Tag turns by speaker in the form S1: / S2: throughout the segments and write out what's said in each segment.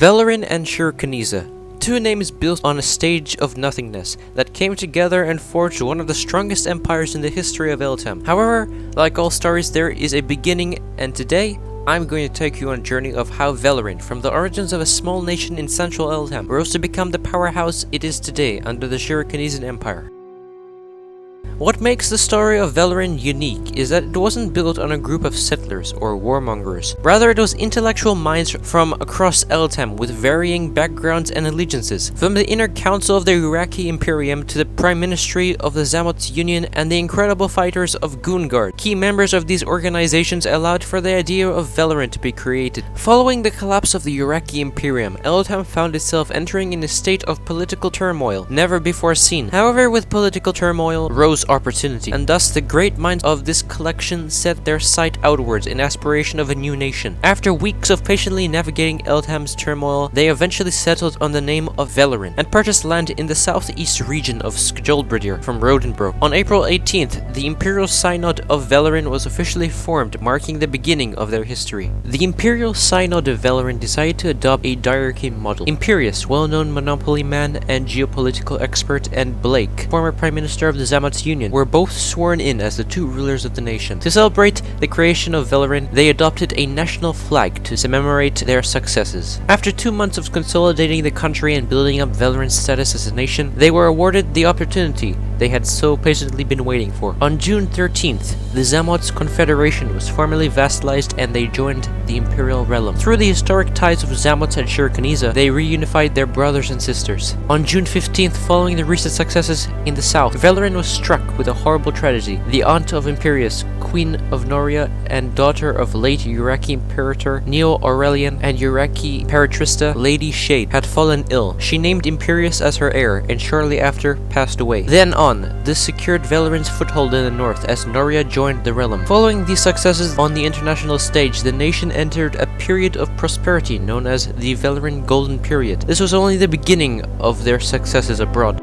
S1: Velerin and Shiro, two names built on a stage of nothingness that came together and forged one of the strongest empires in the history of Eltham. However, like all stories, there is a beginning, and today I'm going to take you on a journey of how Velerin, from the origins of a small nation in central Eltham, rose to become the powerhouse it is today under the Shiro Empire. What makes the story of Velerin unique is that it wasn't built on a group of settlers or warmongers. Rather, it was intellectual minds from across Eltham with varying backgrounds and allegiances. From the inner council of the Iraqi Imperium to the prime ministry of the Zamots Union and the incredible fighters of Goonguard, key members of these organizations allowed for the idea of Velerin to be created. Following the collapse of the Iraqi Imperium, Eltham found itself entering in a state of political turmoil never before seen. However, with political turmoil rose opportunity, and thus the great minds of this collection set their sight outwards in aspiration of a new nation. After weeks of patiently navigating Eltham's turmoil, they eventually settled on the name of Velerin and purchased land in the southeast region of Skjoldbredir from Rodenbroek. On April 18th, the Imperial Synod of Velerin was officially formed, marking the beginning of their history. The Imperial Synod of Velerin decided to adopt a diarchy model. Imperius, well-known monopoly man and geopolitical expert, and Blake, former Prime Minister of the Zamots Union, were both sworn in as the two rulers of the nation. To celebrate the creation of Velerin, they adopted a national flag to commemorate their successes. After 2 months of consolidating the country and building up Velerin's status as a nation, they were awarded the opportunity they had so patiently been waiting for. On June 13th, the Zamots Confederation was formally vassalized and they joined the Imperial realm. Through the historic ties of Zamots and Shiro, they reunified their brothers and sisters. On June 15th, following the recent successes in the south, Velerin was struck with a horrible tragedy. The aunt of Imperius, Queen of Noria, and daughter of late Iraqi Imperator Neo Aurelian and Iraqi Imperatrista Lady Shade, had fallen ill. She named Imperius as her heir and shortly after passed away. Then on, this secured Velerin's foothold in the north as Noria joined the realm. Following these successes on the international stage, the nation entered a period of prosperity known as the Velerin Golden Period. This was only the beginning of their successes abroad.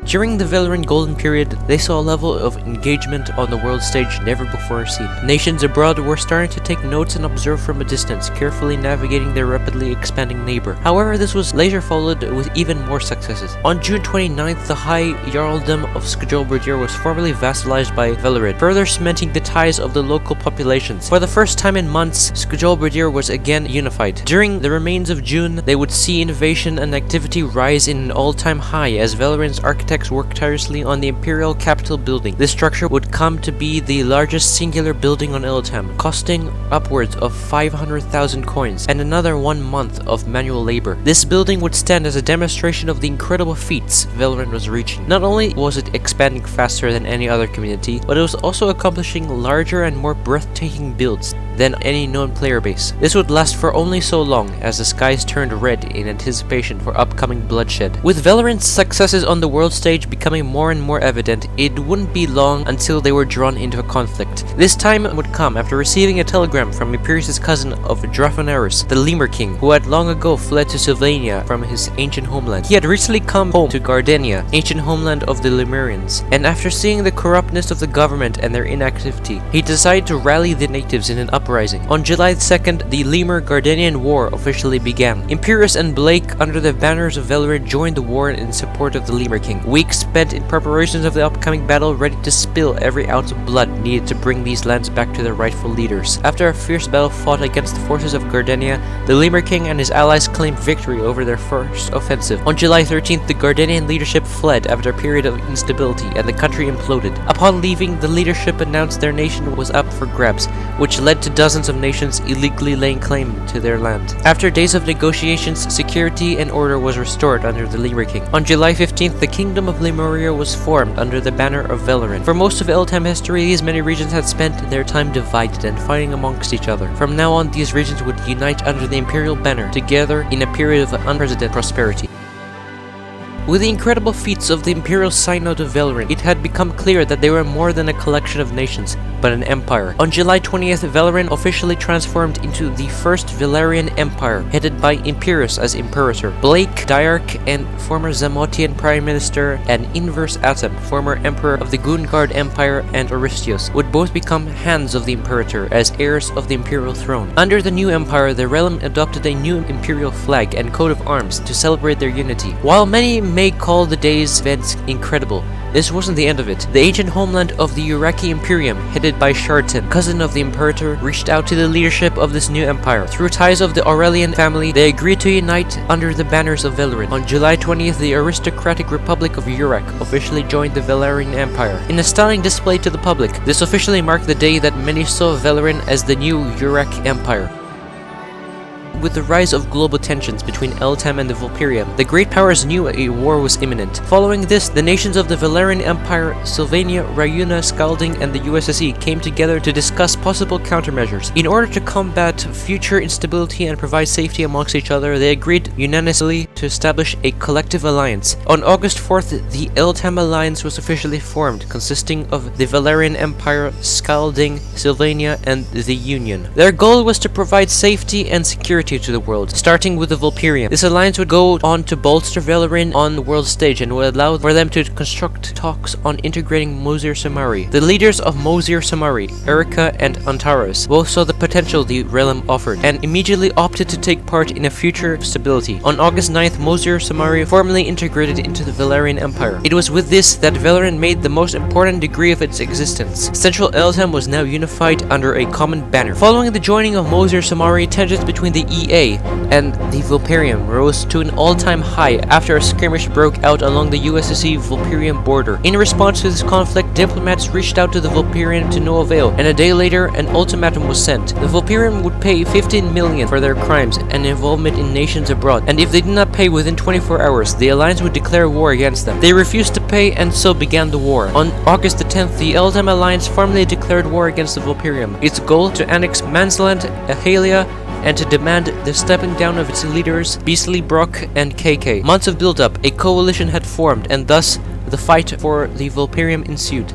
S1: During the Velerin Golden Period, they saw a level of engagement on the world stage never before seen. Nations abroad were starting to take notes and observe from a distance, carefully navigating their rapidly expanding neighbor. However, this was later followed with even more successes. On June 29th, the High Jarldom of Skjoldbredir was formally vassalized by Velerin, further cementing the ties of the local populations. For the first time in months, Skjoldbredir was again unified. During the remains of June, they would see innovation and activity rise in an all-time high as Velerin's architects worked tirelessly on the Imperial Capitol building. This structure would come to be the largest singular building on Eltham, costing upwards of 500,000 coins and another 1 month of manual labor. This building would stand as a demonstration of the incredible feats Velerin was reaching. Not only was it expanding faster than any other community, but it was also accomplishing larger and more breathtaking builds than any known player base. This would last for only so long as the skies turned red in anticipation for upcoming bloodshed. With Velerin's successes on the world stage becoming more and more evident, it wouldn't be long until they were drawn into a conflict. This time would come after receiving a telegram from Imperius' cousin of Drafonaris, the Lemur King, who had long ago fled to Sylvania from his ancient homeland. He had recently come home to Gardenia, ancient homeland of the Lemurians, and after seeing the corruptness of the government and their inactivity, he decided to rally the natives in an uprising. On July 2nd, the Lemur-Gardenian War officially began. Imperius and Blake, under the banners of Velerin, joined the war in support of the Lemur King. Weeks spent in preparations of the upcoming battle, ready to spill every ounce of blood needed to bring these lands back to their rightful leaders. After a fierce battle fought against the forces of Gardenia, the Lemur King and his allies claimed victory over their first offensive. On July 13th, the Gardenian leadership fled after a period of instability, and the country imploded. Upon leaving, the leadership announced their nation was up for grabs, which led to dozens of nations illegally laying claim to their land. After days of negotiations, security and order was restored under the Lemur King. On July 15th, the Kingdom of Lemuria was formed under the banner of Velerin. For most of Eltham history, these many regions had spent their time divided and fighting amongst each other. From now on, these regions would unite under the Imperial banner, together in a period of unprecedented prosperity. With the incredible feats of the Imperial Synod of Velerin, it had become clear that they were more than a collection of nations, but an empire. On July 20th, Velerin officially transformed into the First Valerian Empire, headed by Imperius as Imperator, Blake Diarch and former Zamotian Prime Minister, and Inverse Atom, former Emperor of the Gungard Empire, and Aristius, would both become hands of the Imperator as heirs of the Imperial throne. Under the new empire, the realm adopted a new imperial flag and coat of arms to celebrate their unity. While many may call the day's events incredible, this wasn't the end of it. The ancient homeland of the Uraki Imperium, headed by Shartan, cousin of the Imperator, reached out to the leadership of this new empire. Through ties of the Aurelian family, they agreed to unite under the banners of Velerin. On July 20th, the aristocratic Republic of Urak officially joined the Valerian Empire. In a stunning display to the public, this officially marked the day that many saw Velerin as the new Urak Empire. With the rise of global tensions between Eltam and the Vulperium, the great powers knew a war was imminent. Following this, the nations of the Valerian Empire, Sylvania, Ryuna, Skalding, and the USSE came together to discuss possible countermeasures. In order to combat future instability and provide safety amongst each other, they agreed unanimously to establish a collective alliance. On August 4th, the Eltam Alliance was officially formed, consisting of the Valerian Empire, Skalding, Sylvania, and the Union. Their goal was to provide safety and security to the world, starting with the Vulperium. This alliance would go on to bolster Velerin on the world stage and would allow for them to construct talks on integrating Mosir Samari. The leaders of Mosir Samari, Erica and Antares, both saw the potential the realm offered and immediately opted to take part in a future of stability. On August 9th, Mosir Samari formally integrated into the Valerian Empire. It was with this that Velerin made the most important degree of its existence. Central Eltam was now unified under a common banner. Following the joining of Mosir Samari, tensions between the EA and the Vulperium rose to an all-time high after a skirmish broke out along the USSE-Vulperium border. In response to this conflict, diplomats reached out to the Vulperium to no avail, and a day later, an ultimatum was sent. The Vulperium would pay 15 million for their crimes and involvement in nations abroad, and if they did not pay within 24 hours, the Alliance would declare war against them. They refused to pay, and so began the war. On August the 10th, the Eltam Alliance formally declared war against the Vulperium. Its goal to annex Mansland, Ahalia, and to demand the stepping down of its leaders, Beastly Brock and KK. Months of build-up, a coalition had formed, and thus the fight for the Vulperium ensued.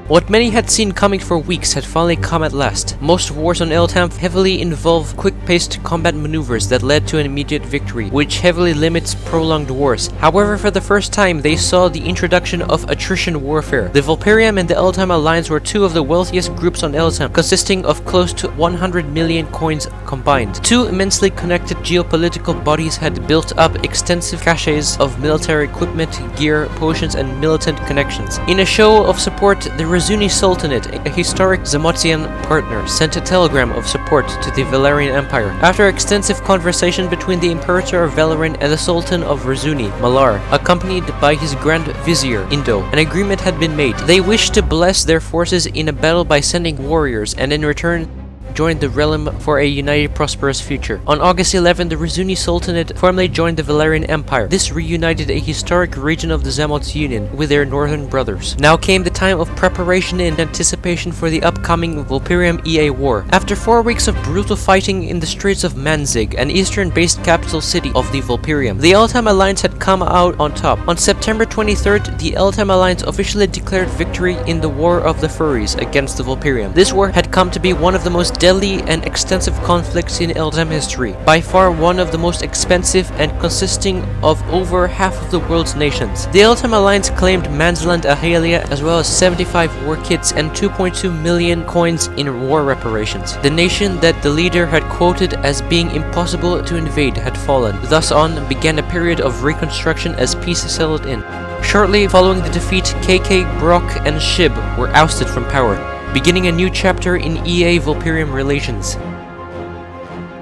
S1: What many had seen coming for weeks had finally come at last. Most wars on Eltam heavily involve quick-paced combat maneuvers that led to an immediate victory, which heavily limits prolonged wars. However, for the first time, they saw the introduction of attrition warfare. The Vulperium and the Eltam Alliance were two of the wealthiest groups on Eltam, consisting of close to 100 million coins combined. Two immensely connected geopolitical bodies had built up extensive caches of military equipment, gear, potions, and militant connections. In a show of support, the Razuni Sultanate, a historic Zamotian partner, sent a telegram of support to the Valerian Empire. After extensive conversation between the Imperator of Velerin and the Sultan of Razuni, Malar, accompanied by his Grand Vizier, Indo, an agreement had been made. They wished to bless their forces in a battle by sending warriors, and in return joined the realm for a united, prosperous future. On August 11, the Razuni Sultanate formally joined the Valerian Empire. This reunited a historic region of the Zamots Union with their northern brothers. Now came the time of preparation and anticipation for the upcoming Vulperium EA war. After 4 weeks of brutal fighting in the Straits of Manzig, an eastern-based capital city of the Vulperium, the Eltam Alliance had come out on top. On September 23rd, the Eltam Alliance officially declared victory in the War of the Furries against the Vulperium. This war had come to be one of the most deadly and extensive conflicts in Eltam history, by far one of the most expensive and consisting of over half of the world's nations. The Eltam Alliance claimed Mansland Ahalia as well as 75 war kits and 2.2 million coins in war reparations. The nation that the leader had quoted as being impossible to invade had fallen. Thus on began a period of reconstruction as peace settled in. Shortly following the defeat, KK, Brock, and Shib were ousted from power, beginning a new chapter in EA Vulperium relations.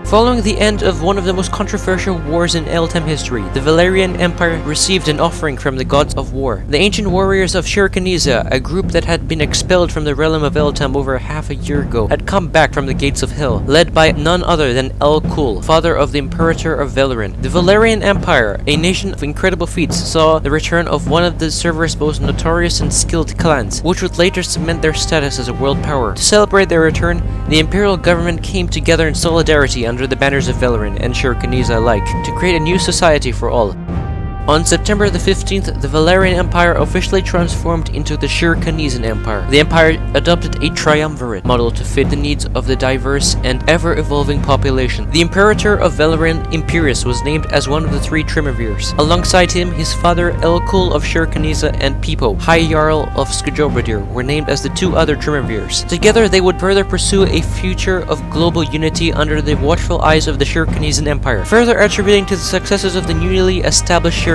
S1: Following the end of one of the most controversial wars in Eltam history, the Valerian Empire received an offering from the gods of war. The ancient warriors of Shiro, a group that had been expelled from the realm of Eltam over half a year ago, had come back from the gates of hell, led by none other than El-Kul, father of the Imperator of Velerin. The Valerian Empire, a nation of incredible feats, saw the return of one of the server's most notorious and skilled clans, which would later cement their status as a world power. To celebrate their return, the imperial government came together in solidarity under the banners of Velerin and Shiro alike to create a new society for all. On September the 15th, the Velerin Empire officially transformed into the Shirkanesian Empire. The empire adopted a triumvirate model to fit the needs of the diverse and ever-evolving population. The Imperator of Velerin, Imperius, was named as one of the 3 triumvirs. Alongside him, his father Elkul of Shirkanesa and Pipo, High Jarl of Skjobradir, were named as the 2 other triumvirs. Together, they would further pursue a future of global unity under the watchful eyes of the Shirkanesian Empire, further attributing to the successes of the newly established Shirkanesian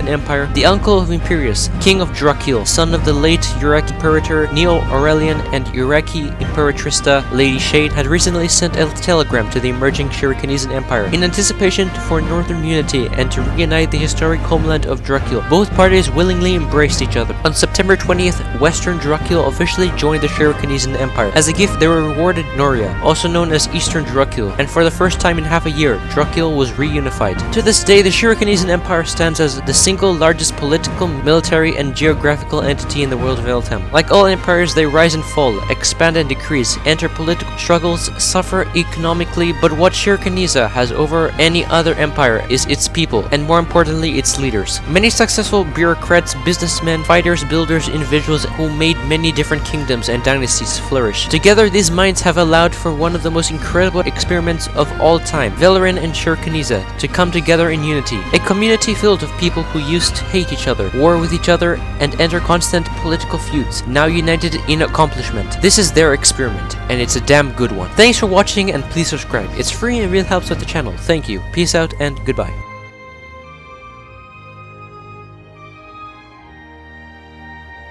S1: Empire the uncle of Imperius, King of Drakil, son of the late Uraki Imperator Neo Aurelian and Uraki Imperatrista Lady Shade, had recently sent a telegram to the emerging Shirkanesian Empire in anticipation for northern unity and to reunite the historic homeland of Drakil. Both parties willingly embraced each other. On September 20th, Western Drakil officially joined the Shirkanesian Empire. As a gift, they were rewarded Noria, also known as Eastern Drakil, and for the first time in half a year, Drakil was reunified. To this day, the Shirkanesian Empire stands as the single largest political, military, and geographical entity in the world of Eltham. Like all empires, they rise and fall, expand and decrease, enter political struggles, suffer economically, but what Shirkanesa has over any other empire is its people, and more importantly, its leaders. Many successful bureaucrats, businessmen, fighters, builders, individuals who made many different kingdoms and dynasties flourish. Together, these minds have allowed for one of the most incredible experiments of all time, Velerin and Shirkanesa, to come together in unity. A community filled with people who used to hate each other, war with each other, and enter constant political feuds, now united in accomplishment. This is their experiment, and it's a damn good one. Thanks for watching, and please subscribe. It's free and really helps out the channel. Thank you. Peace out and goodbye.